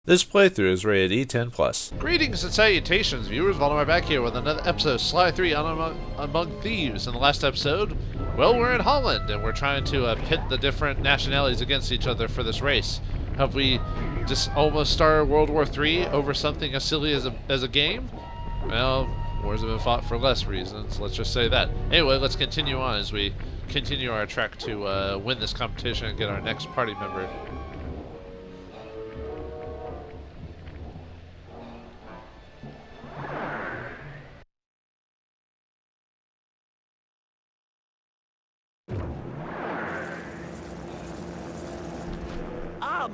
This playthrough is rated E10+. Greetings and salutations, viewers. Vauldemare back here with another episode of Sly 3 on Among Thieves. In the last episode, well, we're in Holland, and we're trying to pit the different nationalities against each other for this race. Have we just almost started World War III over something as silly as a game? Well, wars have been fought for less reasons, let's just say that. Anyway, let's continue on as we continue our trek to win this competition and get our next party member.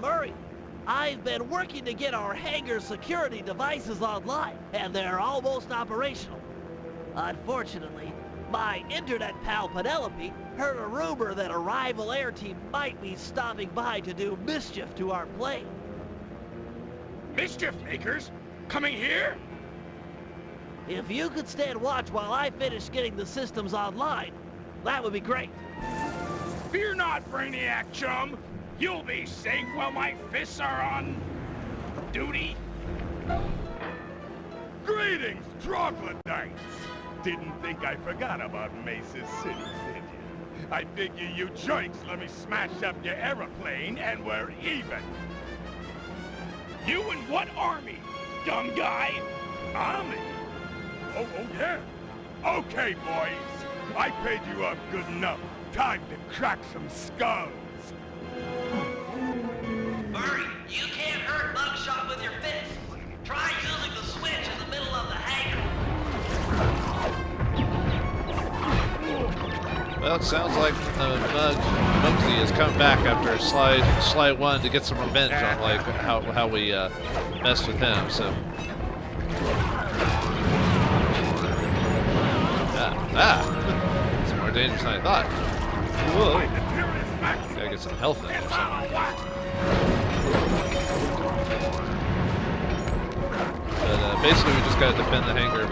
Murray, I've been working to get our hangar security devices online, and they're almost operational. Unfortunately, my internet pal Penelope heard a rumor that a rival air team might be stopping by to do mischief to our plane. Mischief makers? Coming here? If you could stand watch while I finish getting the systems online, that would be great. Fear not, Brainiac chum. You'll be safe while my fists are on duty. Greetings, troglodytes! Didn't think I forgot about Mace's City, did you? I figure you joints let me smash up your aeroplane and we're even. You and what army, dumb guy? Army? Oh yeah. Okay, boys. I paid you up good enough. Time to crack some skulls. Murray, you can't hurt Mugshot with your fists. Try using the switch in the middle of the hangar. Well, it sounds like Muggsy has come back after Sly 1 to get some revenge on like how we messed with him. So it's more dangerous than I thought. Whoa. Gotta get some health in or something. But basically we just gotta defend the hangar.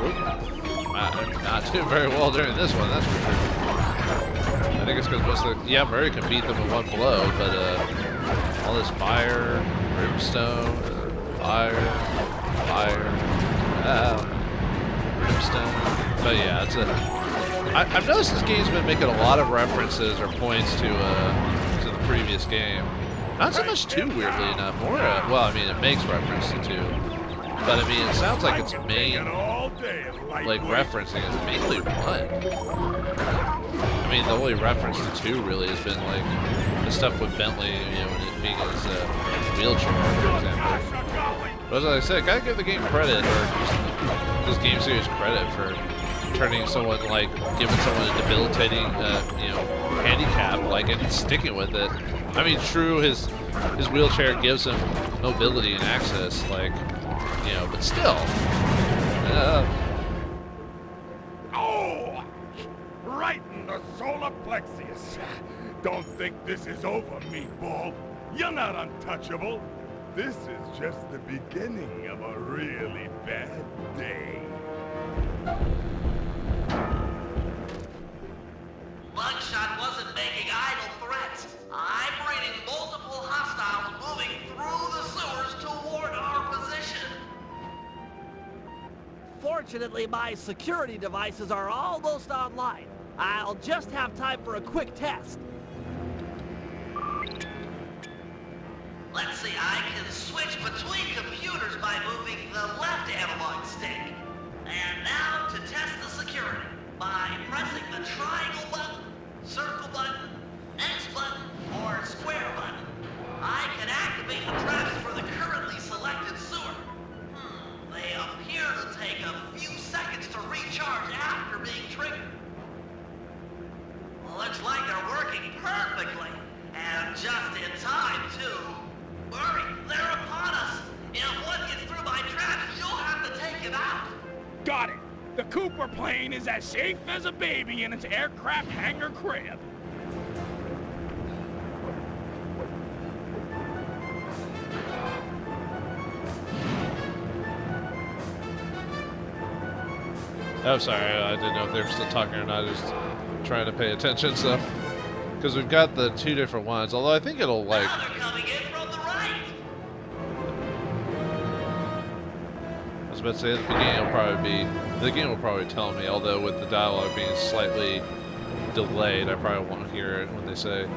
Not doing very well during this one, that's for sure. I think it's because most of the... Yeah, Murray can beat them with one blow, but all this fire, brimstone, fire, brimstone. But yeah, it's a... I've noticed this game's been making a lot of references or points to the previous game. Not so much 2, weirdly enough. More, well, I mean, it makes reference to 2. But, I mean, it sounds like its main, like, referencing is mainly 1. I mean, the only reference to 2 really has been, like, the stuff with Bentley, you know, being his wheelchair, for example. But as I said, gotta give the game credit, or just this game series credit for turning someone, like, giving someone a debilitating, you know, handicap, like, and sticking with it. I mean, true, his wheelchair gives him mobility and access, like, you know, but still. Oh! Right in the solar plexus. Don't think this is over, meatball. You're not untouchable. This is just the beginning of a really bad day. Mugshot wasn't making idle threats. I'm reading multiple hostiles moving through the sewers toward our position. Fortunately, my security devices are almost online. I'll just have time for a quick test. Let's see, I can switch between computers by moving the left analog stick. And now to test the security by pressing the triangle button, circle button, X button, or square button. I can activate the traps for the currently selected sewer. They appear to take a few seconds to recharge after being triggered. Looks like they're working perfectly, and just in time, too. Murray, they're upon us. If one gets through my traps, you'll have to take him out. Got it. The Cooper plane is as safe as a baby in its aircraft hangar crib. Oh, sorry, I didn't know if they were still talking or not. Just trying to pay attention, so... Because we've got the 2 different ones, although I think it'll, like... Now they're coming in from the right. about to say the game will probably tell me, although with the dialogue being slightly delayed, I probably won't hear it when they say.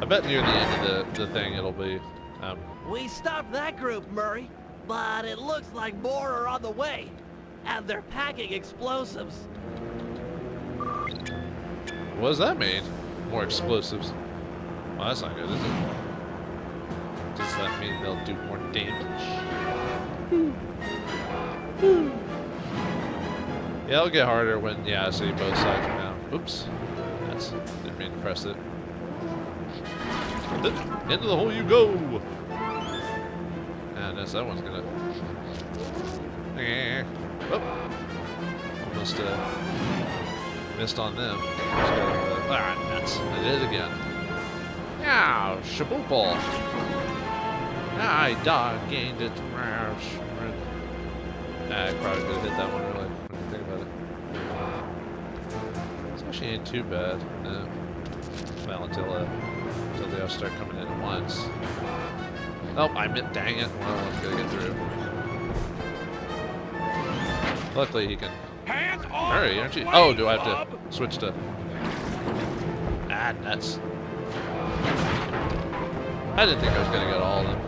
I bet near the end of the thing it'll be. We stopped that group, Murray, but it looks like more are on the way, and they're packing explosives. What does that mean? More explosives. Well, that's not good, is it? Does that mean they'll do more damage? Yeah, it'll get harder when, I see both sides are down. Oops. Didn't mean to press it. Into the hole you go! And that one's gonna... Oh. Almost missed on them. Nuts. I did it again. Yeah, shaboopal. I gained it. I probably could have hit that one really, when you think about it. This actually ain't too bad. No. Well, until they all start coming in at once. Oh, I meant, dang it. One of them's gonna get through. Luckily, he can. Hurry, aren't you? Oh, do I have to switch to? Nuts. I didn't think I was gonna get all of them.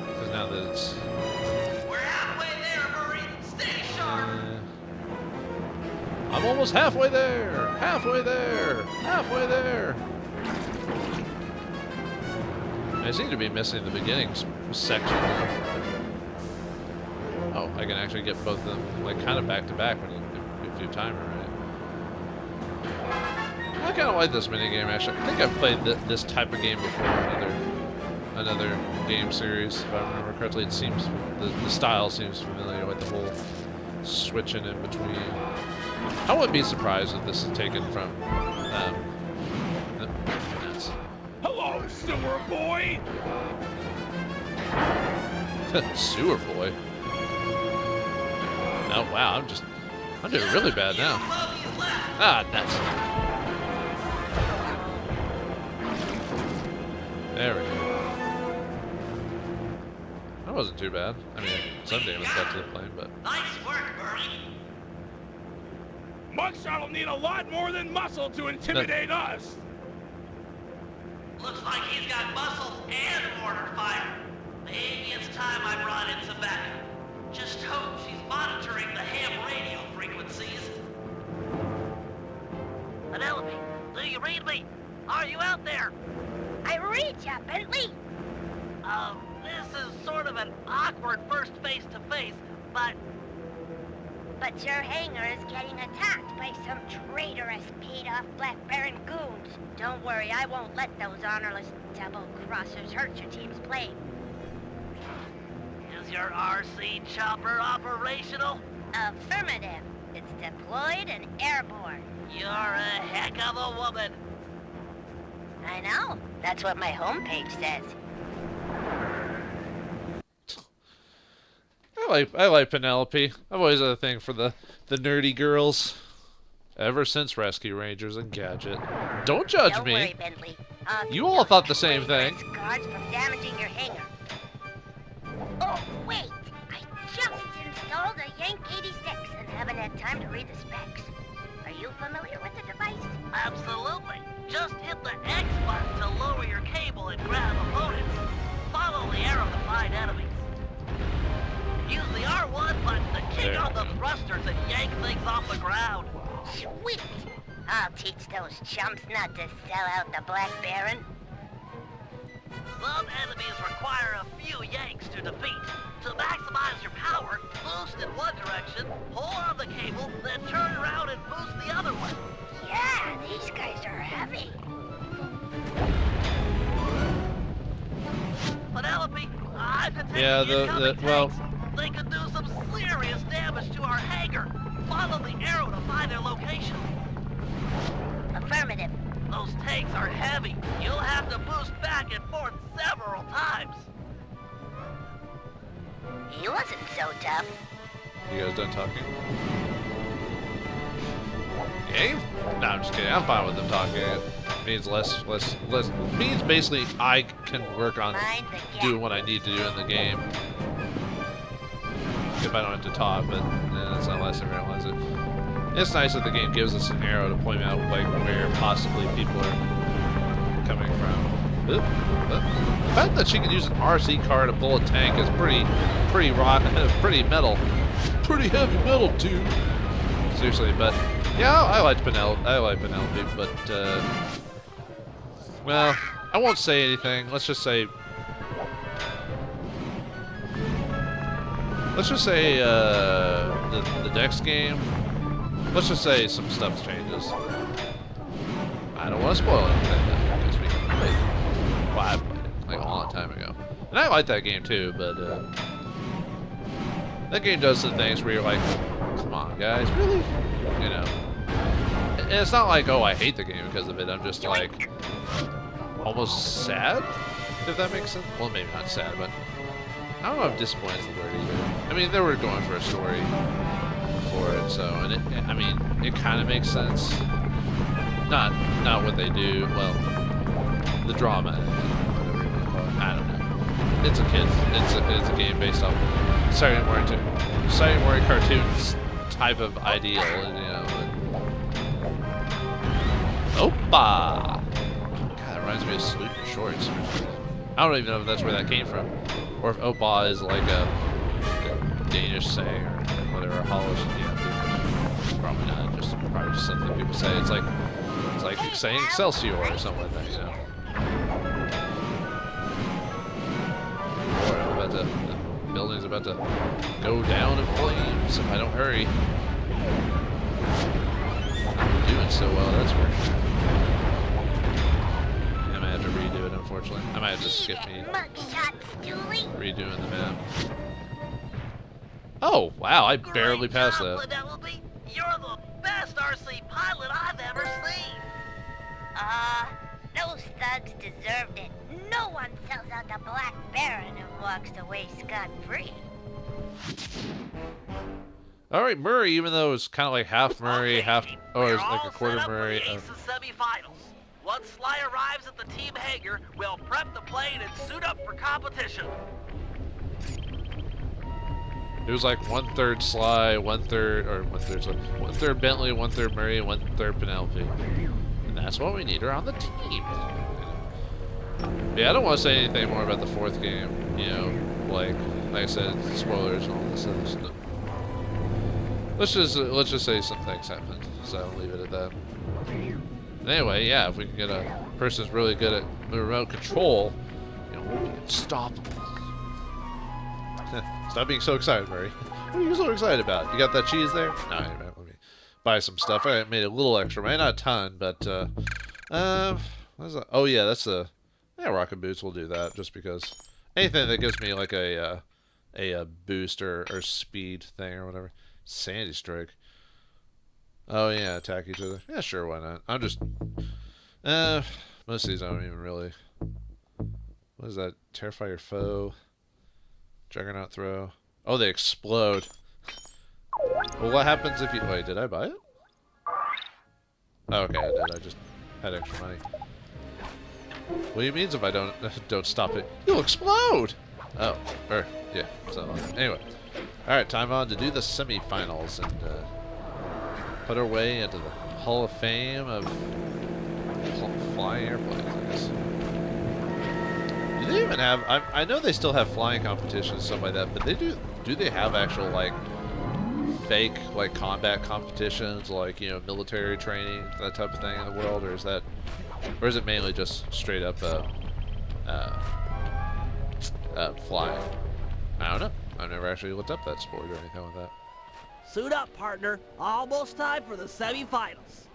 Because now that it's. We're halfway there, Murray. Stay sharp. I'm almost halfway there. Halfway there. Halfway there. I seem to be missing the beginning section. Oh, I can actually get both of them, like, kind of back to back if you time it right. I kind of like this minigame, actually. I think I've played this type of game before in another game series, if I remember correctly. It seems the style seems familiar, like the whole switching in between. I wouldn't be surprised if this is taken from. Hello, sewer boy. Sewer boy. Oh wow, I'm doing really bad now. Nuts. There we go. That wasn't too bad. I mean, some damage got to the plane, but. Nice work, Murray. Mugshot will need a lot more than muscle to intimidate us. Looks like he's got muscles and mortar fire. Maybe it's time I brought in some backup. Just hope she's monitoring the ham radio frequencies. Penelope, do you read me? Are you out there? I read ya, Bentley. This is sort of an awkward first face-to-face, but your hangar is getting attacked by some traitorous, paid-off Black Baron goons. Don't worry, I won't let those honorless double-crossers hurt your team's plane. Is your RC chopper operational? Affirmative. It's deployed and airborne. You're a heck of a woman. I know. That's what my homepage says. I like Penelope. I've always had a thing for the nerdy girls. Ever since Rescue Rangers and Gadget. Don't judge Don't me. worry, Bentley. You all thought the same thing. Guards from damaging your hangar. Oh, wait. I just installed a Yank 86 and haven't had time to read the specs. Are you familiar with the device? Absolutely. Just hit the X button to lower your cable and grab opponents. Follow the arrow to find enemies. Use the R1 button to kick on the thrusters and yank things off the ground. Sweet. I'll teach those chumps not to sell out the Black Baron. Some enemies require a few yanks to defeat. To maximize your power, boost in one direction, pull on the cable, then turn around and boost the other one. Yeah, these guys are heavy. Penelope, I've detected Yeah, well. They could do some serious damage to our hangar. Follow the arrow to find their location. Affirmative. Those tanks are heavy. You'll have to boost back and forth several times. He wasn't so tough. You guys done talking? Game? No, I'm just kidding. I'm fine with them talking. means less means basically I can work on Mind the gap. doing what I need to do in the game. If I don't have to talk, but that's not less than I realize it. It's nice that the game gives us an arrow to point out like where possibly people are coming from. Oop, oop. The fact that she can use an RC car to pull a tank is pretty rock, pretty metal, pretty heavy metal too. Seriously, but yeah, I like Penelope. But well, I won't say anything. Let's just say the next game. Let's just say some stuff changes. I don't want to spoil anything because we played. Well, I played it like a long time ago, and I like that game too. But that game does some things where you're like, "Come on, guys, really?" You know. And it's not like, "Oh, I hate the game because of it." I'm just like almost sad, if that makes sense. Well, maybe not sad, but I don't know if disappointed is the word either. I mean, they were going for a story for it, so and I mean, it kind of makes sense. Not what they do. Well, the drama, whatever you want to call it. I don't know. It's a kid. It's a game based off Saturday morning cartoons type of ideal, and, you know. Opa! God, that reminds me of Salute Your Shorts. I don't even know if that's where that came from, or if Opa is like a Danish saying or whatever, Polish. Yeah, probably not. Probably just something people say. It's like saying Excelsior or something like that, you know. Boy, the building's about to go down in flames if I don't hurry. I'm doing so well, that's for sure. I might have to redo it, unfortunately. I might have to skip me redoing the map. Oh, wow, I barely passed that. Penelope. You're the best RC pilot I've ever seen. Those thugs deserved it. No one sells out the Black Baron and walks away scot-free. All right, Murray, even though it's kind of like half Murray, half, oh, it's like a quarter Murray. Aces semifinals. Once Sly arrives at the team hangar, we'll prep the plane and suit up for competition. It was like 1/3 Sly, 1/3 Bentley, 1/3 Murray, and 1/3 Penelope. And that's what we need around the team. Yeah, I don't want to say anything more about the fourth game. You know, like I said, spoilers and all this other stuff. Let's just say some things happened. So I'll leave it at that. Anyway, yeah, if we can get a person who's really good at the remote control, you know, we'll be unstoppable. Stop being so excited, Murray. What are you so excited about? You got that cheese there? No, let me buy some stuff. I made a little extra, maybe not a ton, but what is that? Oh yeah, that's the rocket boots. We'll do that just because anything that gives me like a boost or speed thing or whatever. Sandy strike. Oh yeah, attack each other. Yeah, sure, why not? I'm just most of these I don't even really. What is that? Terrify your foe. Juggernaut throw. Oh, they explode. Well, what happens if you... Wait, did I buy it? Oh, okay, I did. I just had extra money. What do you mean if I don't stop it? You'll explode! Oh, yeah. So, anyway. Alright, time on to do the semifinals and put our way into the Hall of Fame of flying airplanes, I guess. Do they even have... I know they still have flying competitions and stuff like that, but do they have actual, like, fake, like, combat competitions, like, you know, military training, that type of thing in the world, or is it mainly just straight up, flying? I don't know. I've never actually looked up that sport or anything like that. Suit up, partner. Almost time for the semifinals.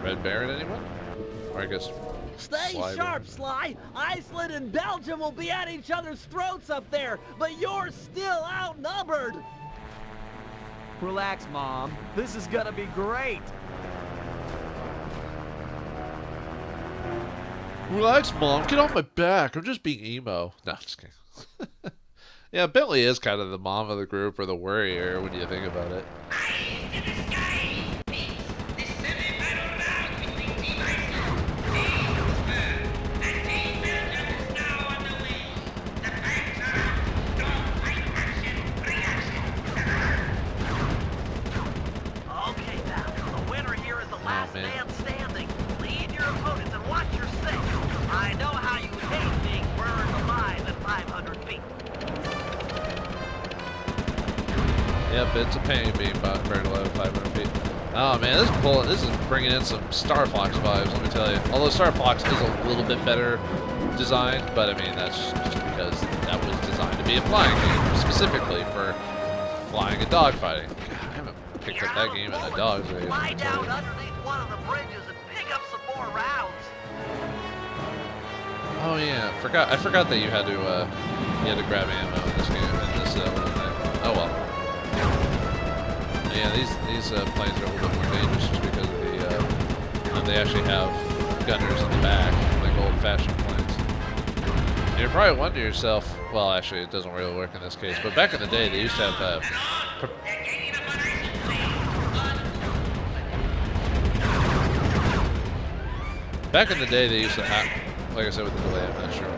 Red Baron, anyone? Or I guess... Stay Sly sharp, Baron. Sly. Iceland and Belgium will be at each other's throats up there, but you're still outnumbered. Relax, Mom. This is gonna be great. Relax, Mom. Get off my back. I'm just being emo. No, just kidding. Yeah, Bentley is kind of the mom of the group or the worrier when you think about it. me. Yep, it's a pain being buried alive at 500 feet. Oh man, this is bringing in some Star Fox vibes, let me tell you. Although Star Fox is a little bit better designed, but I mean that's just because that was designed to be a flying game, specifically for flying and dogfighting. God, I haven't picked up that game in a dog's age. Lie down underneath one of the bridges and pick up some more rounds. Oh yeah, I forgot that you had to grab ammo in this game in this little thing. Oh well. Yeah, these planes are a little bit more dangerous just because of they actually have gunners in the back, like old-fashioned planes. And you're probably wondering to yourself, well, actually, it doesn't really work in this case, but back in the day, they used to have back in the day, they used to have, like I said with the delay, I'm not sure.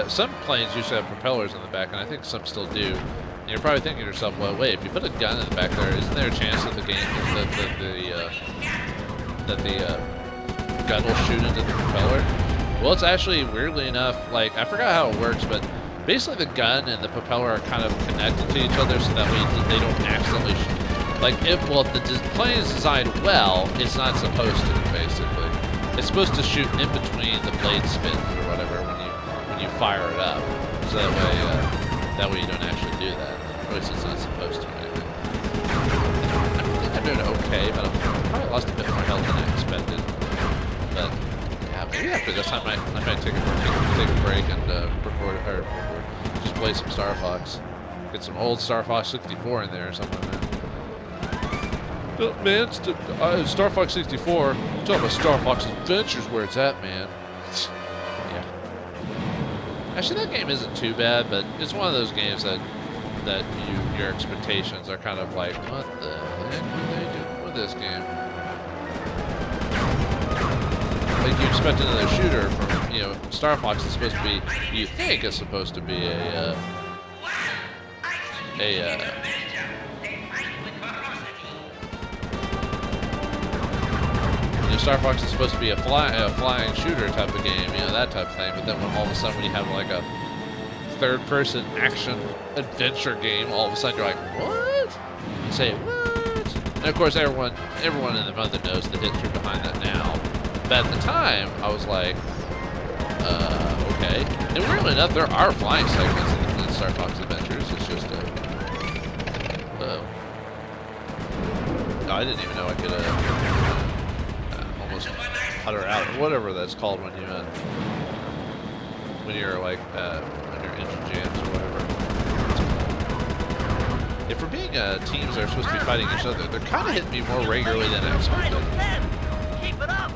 Some planes used to have propellers in the back, and I think some still do. And you're probably thinking to yourself, well, wait, if you put a gun in the back there, isn't there a chance that the gun will shoot into the propeller? Well, it's actually, weirdly enough, like, I forgot how it works, but basically the gun and the propeller are kind of connected to each other so that way they don't accidentally shoot. Like, if the plane is designed well, it's not supposed to, basically. It's supposed to shoot in between the blade spins or whatever when you fire it up. So that way you don't actually do that. At least it's not supposed to. Anyway. I think I'm doing okay, but I've probably lost a bit more health than I expected. But yeah, maybe after this I might take a break and just play some Star Fox. Get some old Star Fox 64 in there or something like that. Oh, man, Star Fox 64. You're talking about Star Fox Adventures where it's at, man. Yeah. Actually, that game isn't too bad, but it's one of those games that your expectations are kind of like, what the heck are they doing with this game? Like you expect another shooter from, Star Fox is supposed to be, you think it's supposed to be Star Fox is supposed to be a flying shooter type of game, that type of thing. But then when all of a sudden when you have like a third-person action adventure game, all of a sudden you're like, what? You say, what? And of course everyone in the mother knows the history behind that now. But at the time, I was like, okay. And weirdly enough, there are flying segments in Star Fox Adventures. It's just I didn't even know I could almost putter out, or whatever that's called when you're like when your engine jams or whatever. If we're being teams that are supposed to be fighting each other, they're kind of hitting me more regularly than I expected. Keep it up.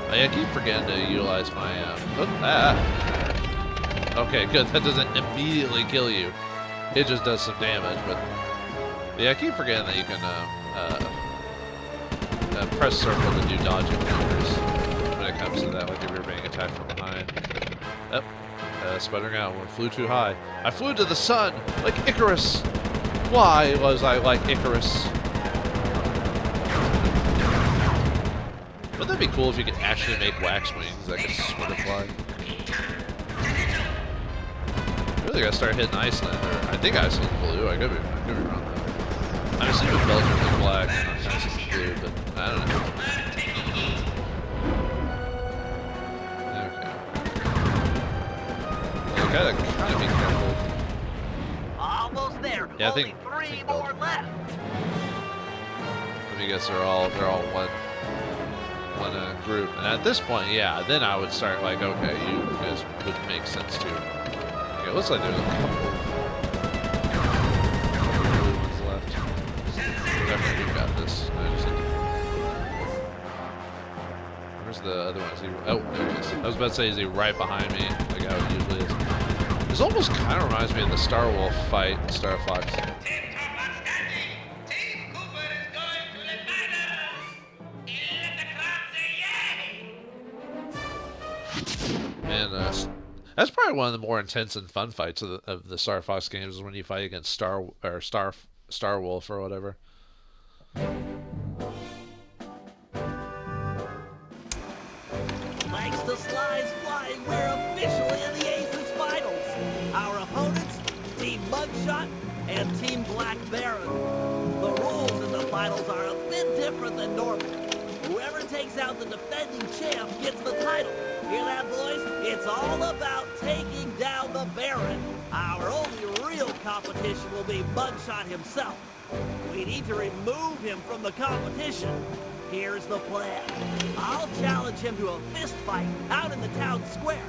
I keep forgetting to utilize my okay, good. That doesn't immediately kill you. It just does some damage, but yeah, I keep forgetting that you can press circle to do dodging maneuvers when it comes to that, like if you're being attacked from behind. Yep, sputtering out. We flew too high. I flew to the sun like Icarus. Why was I like Icarus? Wouldn't that be cool if you could actually make wax wings that could sort of fly? Really gotta start hitting Iceland, or I think Iceland's blue. I could be wrong though. I'm assuming Belgium is black, not Iceland's blue, but I don't know. Okay. Yeah, gotta be careful. Almost there. Yeah, I Only think three more left. Let me guess, they're all one group, and at this point, yeah, then I would start like, okay, you guys would make sense too. Okay, looks like there's a couple blue ones left. Definitely got this. Where's the other one? Oh, there he is. I was about to say, is he right behind me, like how it usually is? This almost kind of reminds me of the Star Wolf fight in Star Fox. And that's probably one of the more intense and fun fights of the Star Fox games, is when you fight against Star Wolf or whatever. different than normal. Whoever takes out the defending champ gets the title. Hear that, boys? It's all about taking down the Baron. Our only real competition will be Mugshot himself. We need to remove him from the competition. Here's the plan. I'll challenge him to a fist fight out in the town square.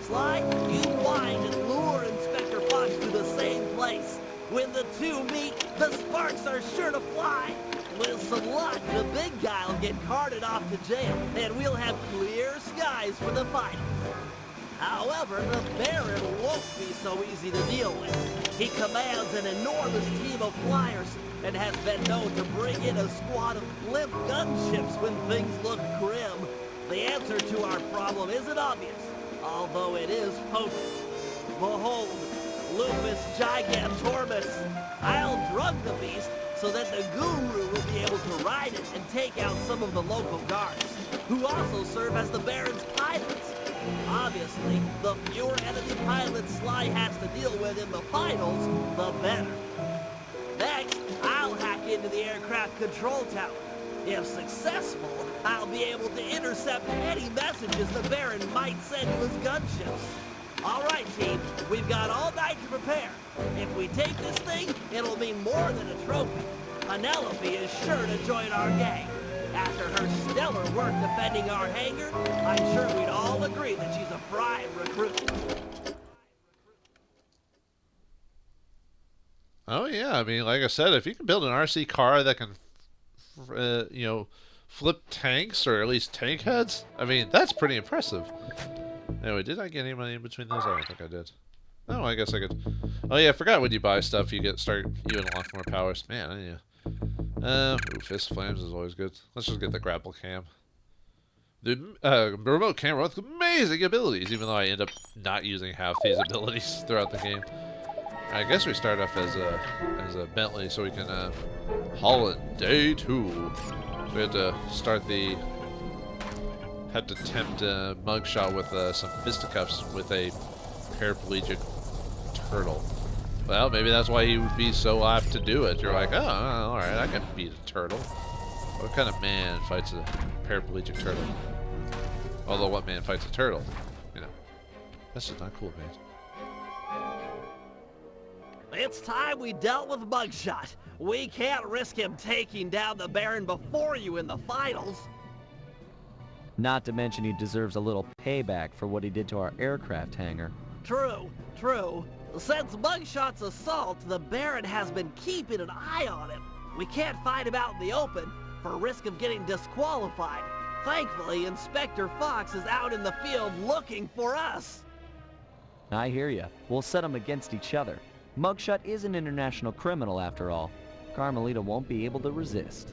Sly, you find and lure Inspector Fox to the same place. When the two meet, the sparks are sure to fly. With some luck, the big guy will get carted off to jail, and we'll have clear skies for the finals. However, the Baron won't be so easy to deal with. He commands an enormous team of flyers and has been known to bring in a squad of limp gunships when things look grim. The answer to our problem isn't obvious, although it is potent. Behold, Lupus Gigantormus. I'll drug the beast so that the Guru will be able to ride it and take out some of the local guards, who also serve as the Baron's pilots. Obviously, the fewer enemy pilots Sly has to deal with in the finals, the better. Next, I'll hack into the aircraft control tower. If successful, I'll be able to intercept any messages the Baron might send to his gunships. All right, team, we've got all night to prepare. If we take this thing, it'll mean more than a trophy. Penelope is sure to join our gang. After her stellar work defending our hangar, I'm sure we'd all agree that she's a prime recruit. Oh yeah, I mean, like I said, if you can build an RC car that can, flip tanks or at least tank heads, I mean, that's pretty impressive. Anyway, did I get any money in between those? I don't think I did. Oh, I guess I could. Oh yeah, I forgot when you buy stuff, you unlock more powers. Man, I need to. Fist flames is always good. Let's just get the grapple cam. The remote camera with amazing abilities, even though I end up not using half these abilities throughout the game. I guess we start off as a Bentley, so we can Holland day 2. We had to start the. Had to tempt Mugshot with some fisticuffs with a paraplegic turtle. Well, maybe that's why he would be so apt to do it. You're like, oh, alright, I can beat a turtle. What kind of man fights a paraplegic turtle? Although, what man fights a turtle? You know, that's just not cool, man. It's time we dealt with Mugshot. We can't risk him taking down the Baron before you in the finals. Not to mention he deserves a little payback for what he did to our aircraft hangar. True, true. Since Mugshot's assault, the Baron has been keeping an eye on him. We can't fight him out in the open, for risk of getting disqualified. Thankfully, Inspector Fox is out in the field looking for us. I hear ya. We'll set them against each other. Mugshot is an international criminal after all. Carmelita won't be able to resist.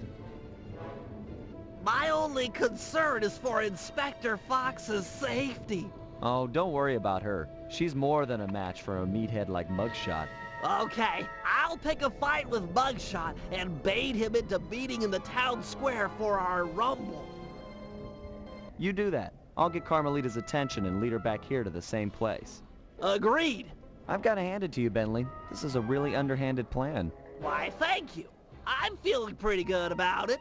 My only concern is for Inspector Fox's safety. Oh, don't worry about her. She's more than a match for a meathead like Mugshot. Okay, I'll pick a fight with Mugshot and bait him into meeting in the town square for our rumble. You do that. I'll get Carmelita's attention and lead her back here to the same place. Agreed. I've got to hand it to you, Bentley. This is a really underhanded plan. Why, thank you. I'm feeling pretty good about it.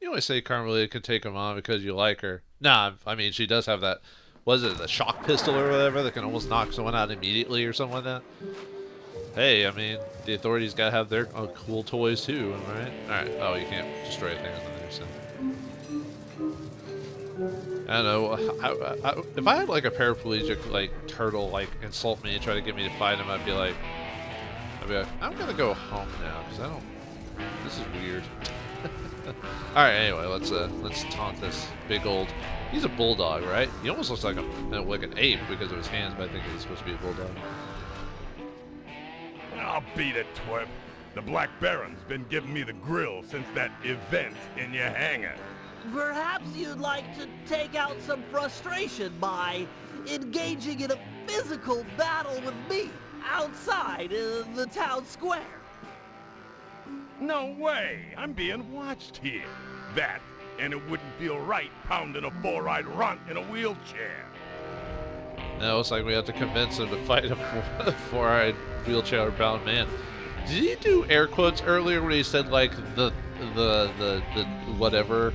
You always say Carmelita could take him on because you like her. Nah, I mean, she does have that, was it the shock pistol or whatever that can almost knock someone out immediately or something like that? Hey, I mean, the authorities gotta have their cool toys too, right? Alright, oh, you can't destroy things on there, so. I don't know, if I had like a paraplegic, like, turtle, like, insult me and try to get me to fight him, I'd be like, I'm gonna go home now, because this is weird. Alright, anyway, let's taunt this big old. He's a bulldog, right? He almost looks like an ape because of his hands, but I think he's supposed to be a bulldog. I'll beat it, twerp. The Black Baron's been giving me the grill since that event in your hangar. Perhaps you'd like to take out some frustration by engaging in a physical battle with me outside the town square. No way! I'm being watched here. That and it wouldn't feel right pounding a four-eyed runt in a wheelchair. Now it looks like we have to convince him to fight a four-eyed wheelchair-bound man. Did he do air quotes earlier when he said like the whatever?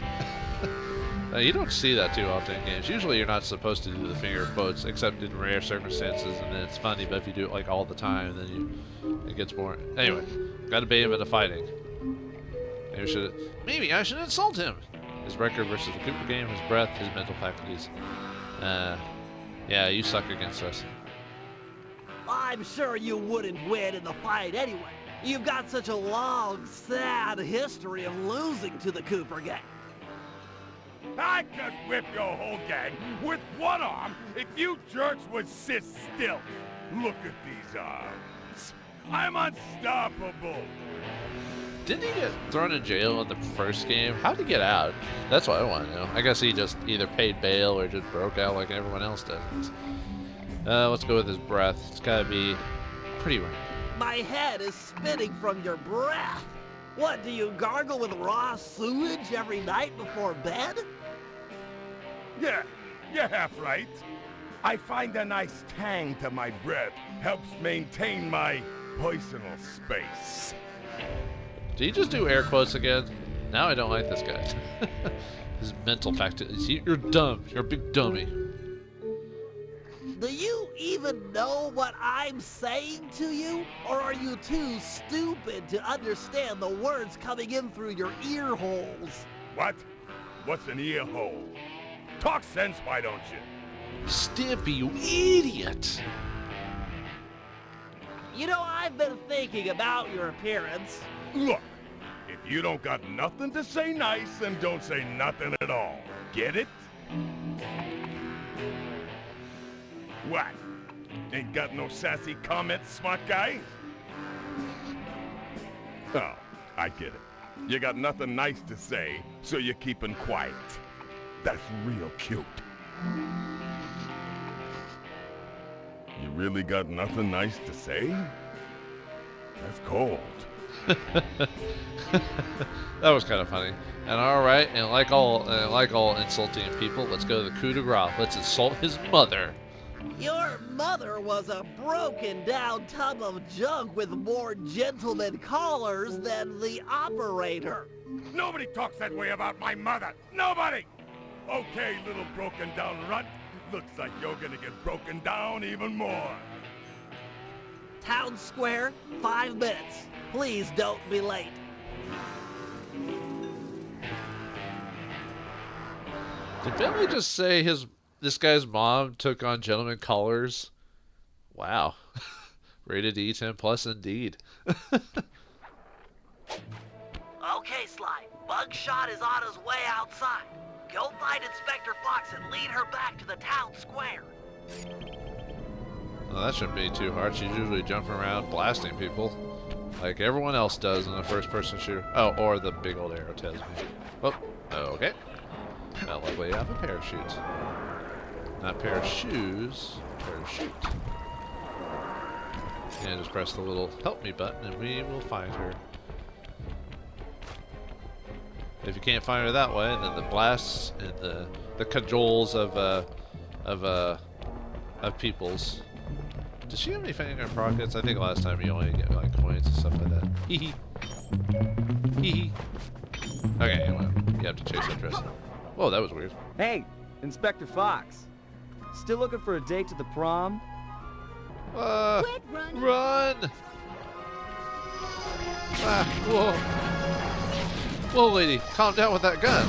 You don't see that too often in games. Usually you're not supposed to do the finger quotes except in rare circumstances, and then it's funny. But if you do it like all the time, then it gets boring. Anyway, gotta bait him into fighting. Maybe I should insult him. His record versus the Cooper game, his breath, his mental faculties. Yeah, you suck against us. I'm sure you wouldn't win in the fight anyway. You've got such a long, sad history of losing to the Cooper gang. I could whip your whole gang with one arm if you jerks would sit still. Look at these arms. I'm unstoppable. Didn't he get thrown in jail in the first game? How'd he get out? That's what I want to know. I guess he just either paid bail or just broke out like everyone else does. Let's go with his breath. It's gotta be pretty rank. My head is spinning from your breath. What, do you gargle with raw sewage every night before bed? Yeah, you're half right. I find a nice tang to my breath. Helps maintain my personal space. Did he just do air quotes again? Now I don't like this guy. His mental faculties. You're dumb. You're a big dummy. Do you even know what I'm saying to you? Or are you too stupid to understand the words coming in through your ear holes? What? What's an ear hole? Talk sense, why don't you? Stimpy, you idiot! You know, I've been thinking about your appearance. Look, if you don't got nothing to say nice, then don't say nothing at all. Get it? What? Ain't got no sassy comments, smart guy? Oh, I get it. You got nothing nice to say, so you're keeping quiet. That's real cute. You really got nothing nice to say? That's cold. That was kind of funny. And alright, and like all insulting people, let's go to the coup de grace. Let's insult his mother. Your mother was a broken down tub of junk with more gentleman callers than the operator. Nobody talks that way about my mother. Nobody! Okay, little broken down runt. Looks like you're gonna get broken down even more. Town Square, 5 minutes. Please don't be late. Did Bentley just say this guy's mom took on gentleman callers? Wow. Rated E 10+ indeed. Okay, Sly. Mugshot is on his way outside. Go find Inspector Fox and lead her back to the town square. Well, that shouldn't be too hard. She's usually jumping around blasting people like everyone else does in a first-person shooter. Oh, or the big old arrow tells me. Oh, okay. Now luckily I have a parachute. Not pair of shoes, parachute. And just press the little help me button and we will find her. If you can't find her that way, then the blasts and the cajoles of peoples. Does she have anything in her pockets? I think last time you only get like coins and stuff like that. Hee hee. Hee hee. Okay, well, you have to chase that dress. Whoa, that was weird. Hey, Inspector Fox. Still looking for a date to the prom? Quit running. Run! Ah, whoa. Whoa, lady, calm down with that gun.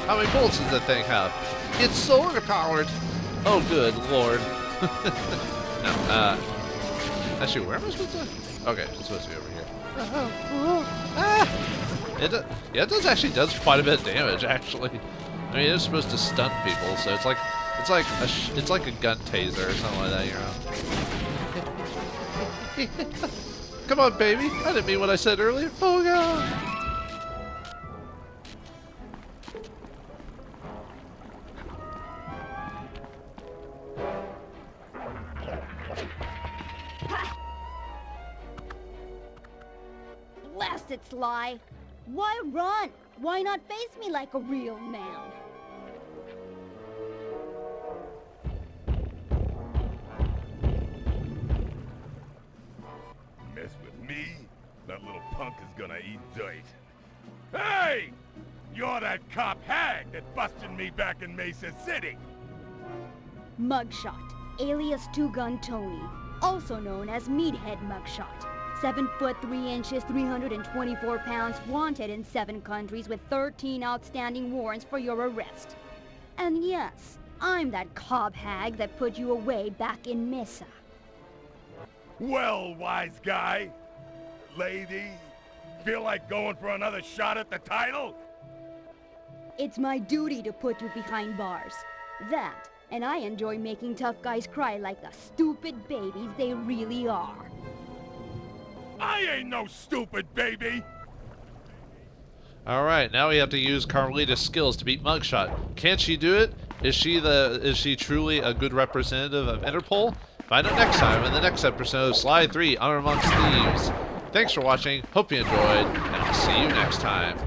How many bullets does that thing have? It's solar powered. Oh, good lord. No, actually, where am I supposed to? Okay, it's supposed to be over here. It does actually does quite a bit of damage, actually. I mean, it's supposed to stun people, so it's like a gun taser or something like that, you know. Come on, baby. I didn't mean what I said earlier. Oh god. Blast it, Sly. Why run? Why not face me like a real man? Mess with me? That little punk is gonna eat dirt. Hey! You're that cop hag that busted me back in Mesa City! Mugshot, alias Two-Gun Tony, also known as Meathead Mugshot. 7 foot 3 inches, 324 pounds, wanted in 7 countries with 13 outstanding warrants for your arrest. And yes, I'm that cop hag that put you away back in Mesa. Well, wise guy, lady, feel like going for another shot at the title? It's my duty to put you behind bars. That, and I enjoy making tough guys cry like the stupid babies they really are. I ain't no stupid baby! Alright, now we have to use Carmelita's skills to beat Mugshot. Can she do it? Is she truly a good representative of Interpol? Find out next time in the next episode of Sly 3 Honor Amongst Thieves. Thanks for watching, hope you enjoyed, and I'll see you next time.